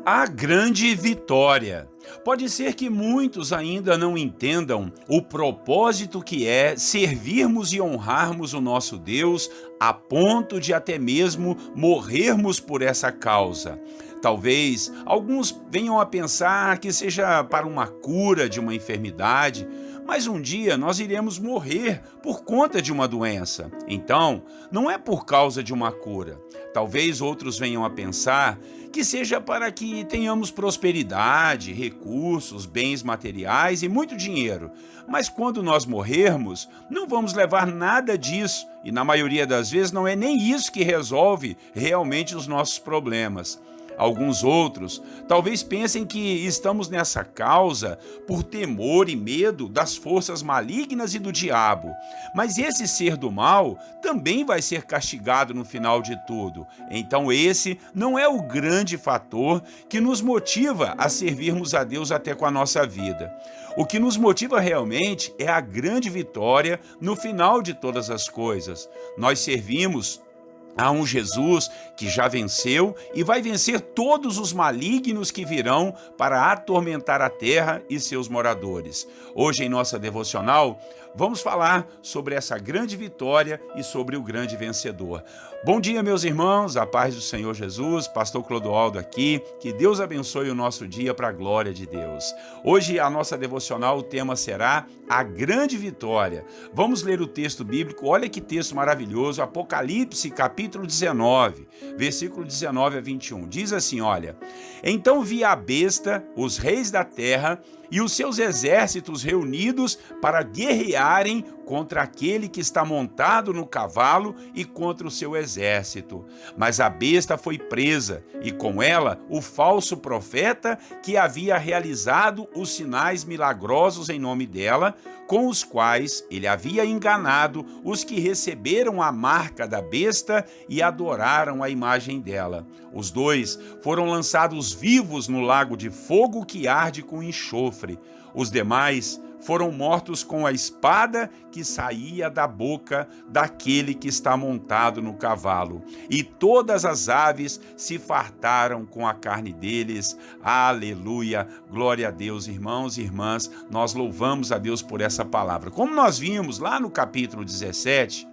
A grande vitória. Pode ser que muitos ainda não entendam o propósito que é servirmos e honrarmos o nosso Deus a ponto de até mesmo morrermos por essa causa. Talvez alguns venham a pensar que seja para uma cura de uma enfermidade, mas um dia nós iremos morrer por conta de uma doença. Então, não é por causa de uma cura. Talvez outros venham a pensar que seja para que tenhamos prosperidade, recursos, bens materiais e muito dinheiro. Mas quando nós morrermos, não vamos levar nada disso, e na maioria das vezes não é nem isso que resolve realmente os nossos problemas. Alguns outros talvez pensem que estamos nessa causa por temor e medo das forças malignas e do diabo. Mas esse ser do mal também vai ser castigado no final de tudo. Então esse não é o grande fator que nos motiva a servirmos a Deus até com a nossa vida. O que nos motiva realmente é a grande vitória no final de todas as coisas. Nós servimos Há um Jesus que já venceu e vai vencer todos os malignos que virão para atormentar a terra e seus moradores. Hoje, em nossa devocional, vamos falar sobre essa grande vitória e sobre o grande vencedor. Bom dia, meus irmãos, a paz do Senhor Jesus, pastor Clodoaldo aqui, que Deus abençoe o nosso dia para a glória de Deus. Hoje, a nossa devocional, o tema será a grande vitória. Vamos ler o texto bíblico, olha que texto maravilhoso, Apocalipse, capítulo 19, versículo 19 a 21. Diz assim, olha: Então vi a besta, os reis da terra e os seus exércitos reunidos para guerrearem contra aquele que está montado no cavalo e contra o seu exército. Mas a besta foi presa, e com ela o falso profeta que havia realizado os sinais milagrosos em nome dela, com os quais ele havia enganado os que receberam a marca da besta e adoraram a imagem dela. Os dois foram lançados vivos no lago de fogo que arde com enxofre. Os demais foram mortos com a espada que saía da boca daquele que está montado no cavalo. E todas as aves se fartaram com a carne deles. Aleluia! Glória a Deus, irmãos e irmãs. Nós louvamos a Deus por essa palavra. Como nós vimos lá no capítulo 17,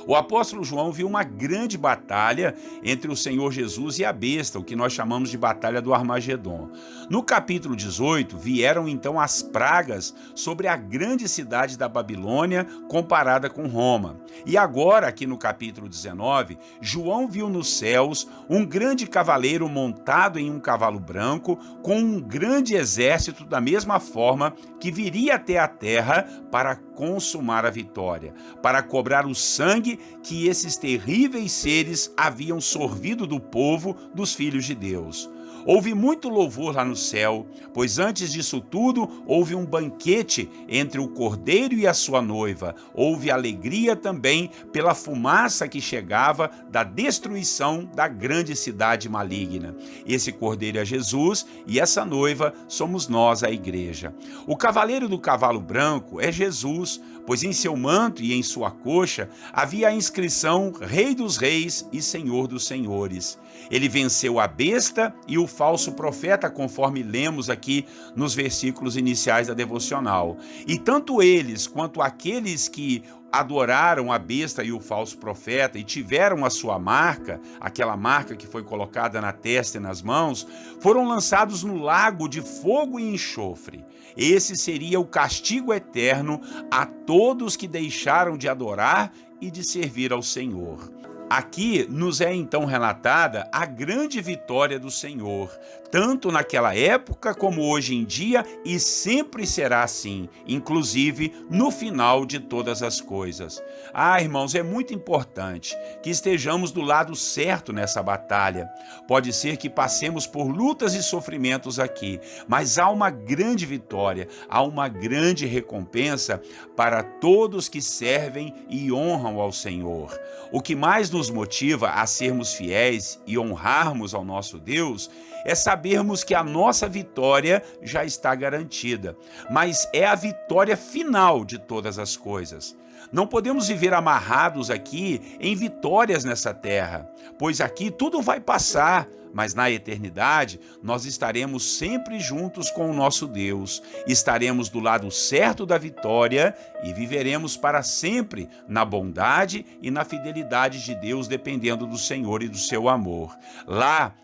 o apóstolo João viu uma grande batalha entre o Senhor Jesus e a besta, o que nós chamamos de batalha do Armagedon. No capítulo 18, vieram então as pragas sobre a grande cidade da Babilônia comparada com Roma. E agora, aqui no capítulo 19, João viu nos céus um grande cavaleiro montado em um cavalo branco, com um grande exército da mesma forma que viria até a terra para consumar a vitória, para cobrar o sangue que esses terríveis seres haviam sorvido do povo dos filhos de Deus. Houve muito louvor lá no céu, pois antes disso tudo houve um banquete entre o cordeiro e a sua noiva. Houve alegria também pela fumaça que chegava da destruição da grande cidade maligna. Esse cordeiro é Jesus e essa noiva somos nós, a igreja. O cavaleiro do cavalo branco é Jesus, pois em seu manto e em sua coxa havia a inscrição Rei dos Reis e Senhor dos Senhores. Ele venceu a besta e o falso profeta, conforme lemos aqui nos versículos iniciais da devocional. E tanto eles quanto aqueles que adoraram a besta e o falso profeta e tiveram a sua marca, aquela marca que foi colocada na testa e nas mãos, foram lançados no lago de fogo e enxofre. Esse seria o castigo eterno a todos que deixaram de adorar e de servir ao Senhor. Aqui nos é então relatada a grande vitória do Senhor, tanto naquela época como hoje em dia, e sempre será assim, inclusive no final de todas as coisas. Irmãos, é muito importante que estejamos do lado certo nessa batalha. Pode ser que passemos por lutas e sofrimentos aqui, mas há uma grande vitória, há uma grande recompensa para todos que servem e honram ao Senhor. O que mais nos motiva a sermos fiéis e honrarmos ao nosso Deus é sabermos que a nossa vitória já está garantida, mas é a vitória final de todas as coisas. Não podemos viver amarrados aqui em vitórias nessa terra, pois aqui tudo vai passar, mas na eternidade nós estaremos sempre juntos com o nosso Deus, estaremos do lado certo da vitória e viveremos para sempre na bondade e na fidelidade de Deus, dependendo do Senhor e do seu amor. Lá,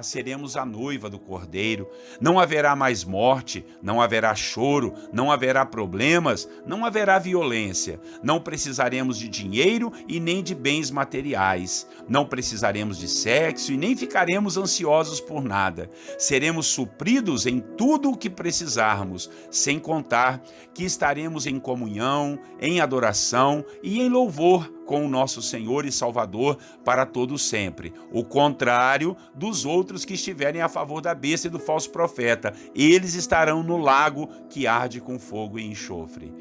seremos a noiva do Cordeiro, não haverá mais morte, não haverá choro, não haverá problemas, não haverá violência, não precisaremos de dinheiro e nem de bens materiais, não precisaremos de sexo e nem ficaremos ansiosos por nada. Seremos supridos em tudo o que precisarmos, sem contar que estaremos em comunhão, em adoração e em louvor com o nosso Senhor e Salvador para todo sempre. O contrário dos outros que estiverem a favor da besta e do falso profeta. Eles estarão no lago que arde com fogo e enxofre.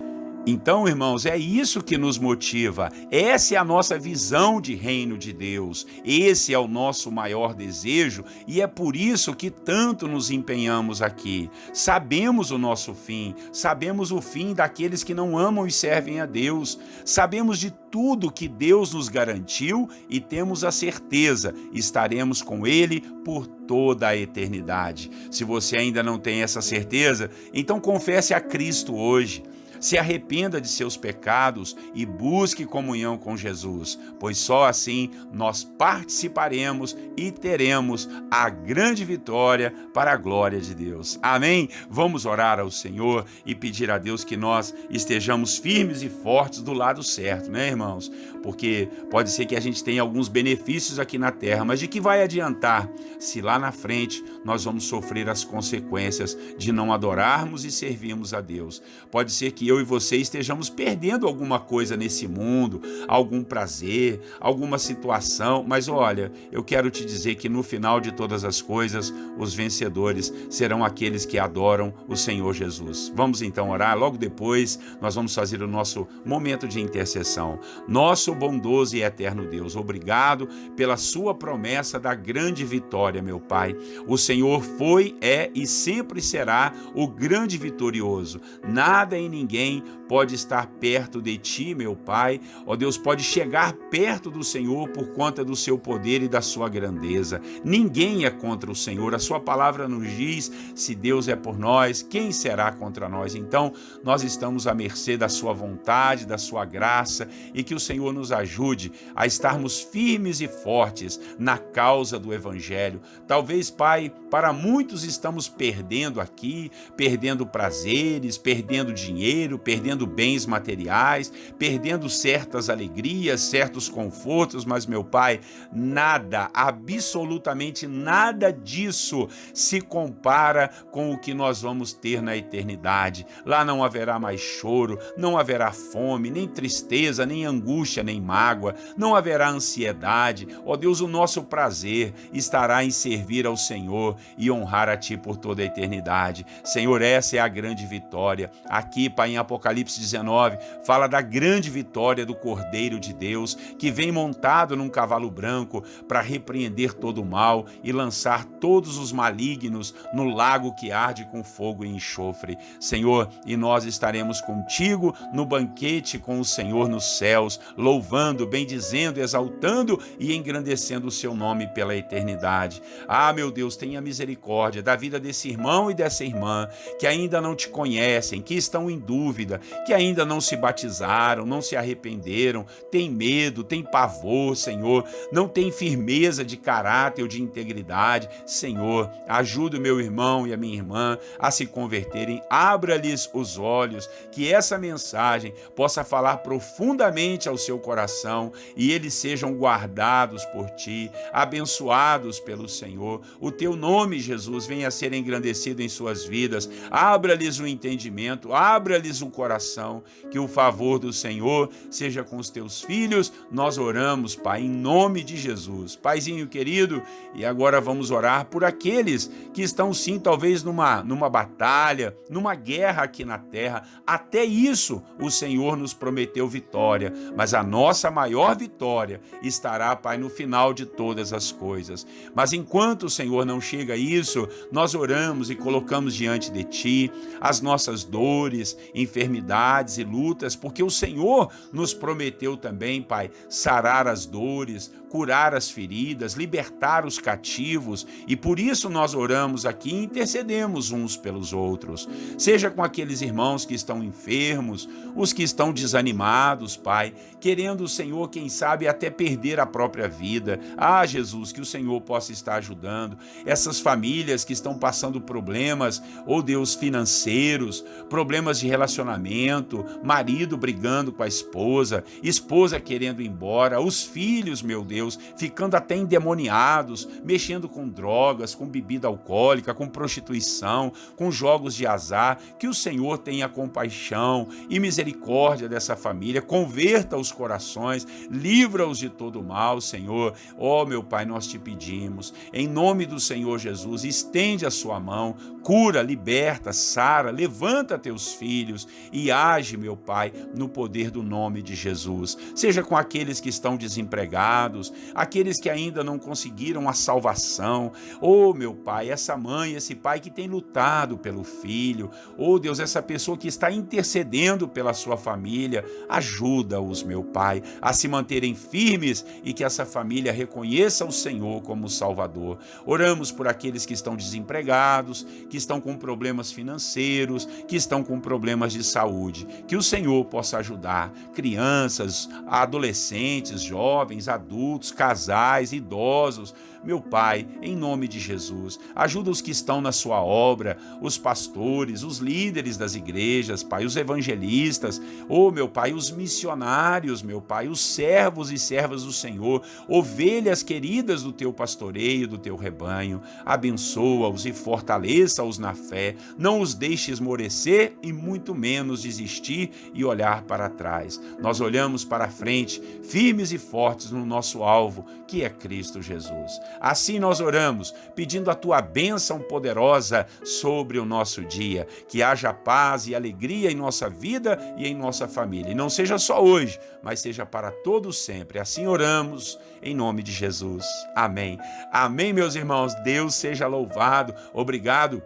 Então, irmãos, é isso que nos motiva. Essa é a nossa visão de reino de Deus. Esse é o nosso maior desejo e é por isso que tanto nos empenhamos aqui. Sabemos o nosso fim, sabemos o fim daqueles que não amam e servem a Deus. Sabemos de tudo que Deus nos garantiu e temos a certeza, estaremos com Ele por toda a eternidade. Se você ainda não tem essa certeza, então confesse a Cristo hoje. Se arrependa de seus pecados e busque comunhão com Jesus, pois só assim nós participaremos e teremos a grande vitória para a glória de Deus. Amém? Vamos orar ao Senhor e pedir a Deus que nós estejamos firmes e fortes do lado certo, né, irmãos? Porque pode ser que a gente tenha alguns benefícios aqui na terra, mas de que vai adiantar se lá na frente nós vamos sofrer as consequências de não adorarmos e servirmos a Deus? Pode ser que eu e você estejamos perdendo alguma coisa nesse mundo, algum prazer, alguma situação, mas olha, eu quero te dizer que no final de todas as coisas, os vencedores serão aqueles que adoram o Senhor Jesus. Vamos então orar, logo depois nós vamos fazer o nosso momento de intercessão. Nosso bondoso e eterno Deus, obrigado pela sua promessa da grande vitória, meu Pai. O Senhor foi, é e sempre será o grande vitorioso. Nada e ninguém pode estar perto de ti, meu Pai. Ó Deus, pode chegar perto do Senhor por conta do seu poder e da sua grandeza. Ninguém é contra o Senhor. A sua palavra nos diz, se Deus é por nós, quem será contra nós? Então, nós estamos à mercê da sua vontade, da sua graça, e que o Senhor nos ajude a estarmos firmes e fortes na causa do Evangelho. Talvez, Pai, para muitos estamos perdendo aqui, perdendo prazeres, perdendo dinheiro, perdendo bens materiais, perdendo certas alegrias, certos confortos, mas, meu Pai, nada, absolutamente nada disso se compara com o que nós vamos ter na eternidade. Lá não haverá mais choro, não haverá fome, nem tristeza, nem angústia, nem mágoa, não haverá ansiedade. Ó Deus, o nosso prazer estará em servir ao Senhor e honrar a Ti por toda a eternidade. Senhor, essa é a grande vitória. Aqui, Pai, em Apocalipse 19, fala da grande vitória do Cordeiro de Deus, que vem montado num cavalo branco para repreender todo o mal e lançar todos os malignos no lago que arde com fogo e enxofre. Senhor, e nós estaremos contigo no banquete com o Senhor nos céus, louvando, bendizendo, exaltando e engrandecendo o seu nome pela eternidade. Ah, meu Deus, tenha misericórdia da vida desse irmão e dessa irmã que ainda não te conhecem, que estão em dúvida, que ainda não se batizaram, não se arrependeram, tem medo, tem pavor, Senhor, não tem firmeza de caráter ou de integridade. Senhor, ajuda o meu irmão e a minha irmã a se converterem, abra-lhes os olhos, que essa mensagem possa falar profundamente ao seu coração e eles sejam guardados por Ti, abençoados pelo Senhor. O Teu nome, Jesus, venha a ser engrandecido em suas vidas. Abra-lhes o entendimento, abra-lhes o coração, que o favor do Senhor seja com os Teus filhos. Nós oramos, Pai, em nome de Jesus. Paizinho querido, e agora vamos orar por aqueles que estão sim, talvez numa batalha, numa guerra aqui na terra. Até isso o Senhor nos prometeu vitória, mas a nossa maior vitória estará, Pai, no final de todas as coisas. Mas enquanto o Senhor não chega a isso, nós oramos e colocamos diante de Ti as nossas dores, enfermidades e lutas, porque o Senhor nos prometeu também, Pai, sarar as dores, curar as feridas, libertar os cativos, e por isso nós oramos aqui e intercedemos uns pelos outros. Seja com aqueles irmãos que estão enfermos, os que estão desanimados, Pai, querendo o Senhor, quem sabe, até perder a própria vida. Ah, Jesus, que o Senhor possa estar ajudando essas famílias que estão passando problemas, oh Deus, financeiros, problemas de relacionamento, marido brigando com a esposa, esposa querendo ir embora, os filhos, meu Deus, ficando até endemoniados, mexendo com drogas, com bebida alcoólica, com prostituição, com jogos de azar. Que o Senhor tenha compaixão e misericórdia dessa família, converta os corações, livra-os de todo mal, Senhor. Ó, meu Pai, nós te pedimos, em nome do Senhor Jesus, estende a sua mão, cura, liberta, sara, levanta teus filhos e age, meu Pai, no poder do nome de Jesus. Seja com aqueles que estão desempregados, aqueles que ainda não conseguiram a salvação. Oh, meu Pai, essa mãe, esse pai que tem lutado pelo filho, oh Deus, essa pessoa que está intercedendo pela sua família, ajuda-os, meu Pai, a se manterem firmes e que essa família reconheça o Senhor como Salvador. Oramos por aqueles que estão desempregados, que estão com problemas financeiros, que estão com problemas de saúde. Que o Senhor possa ajudar crianças, adolescentes, jovens, adultos, casais, idosos. Meu Pai, em nome de Jesus, ajuda os que estão na sua obra, os pastores, os líderes das igrejas, Pai, os evangelistas, oh, meu Pai, os missionários, meu Pai, os servos e servas do Senhor, ovelhas queridas do teu pastoreio, do teu rebanho. Abençoa-os e fortaleça-os na fé, não os deixe esmorecer e muito menos desistir e olhar para trás. Nós olhamos para frente, firmes e fortes no nosso alvo, que é Cristo Jesus. Assim nós oramos, pedindo a tua bênção poderosa sobre o nosso dia, que haja paz e alegria em nossa vida e em nossa família. E não seja só hoje, mas seja para todos sempre. Assim oramos, em nome de Jesus. Amém. Amém, meus irmãos. Deus seja louvado. Obrigado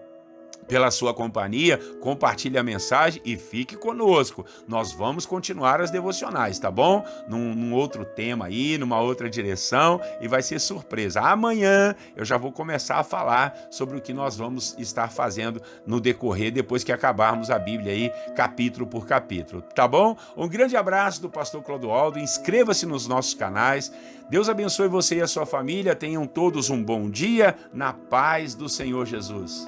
pela sua companhia, compartilhe a mensagem e fique conosco. Nós vamos continuar as devocionais, tá bom? Num outro tema aí, numa outra direção, e vai ser surpresa. Amanhã eu já vou começar a falar sobre o que nós vamos estar fazendo no decorrer, depois que acabarmos a Bíblia aí, capítulo por capítulo, tá bom? Um grande abraço do pastor Clodoaldo, inscreva-se nos nossos canais. Deus abençoe você e a sua família, tenham todos um bom dia, na paz do Senhor Jesus.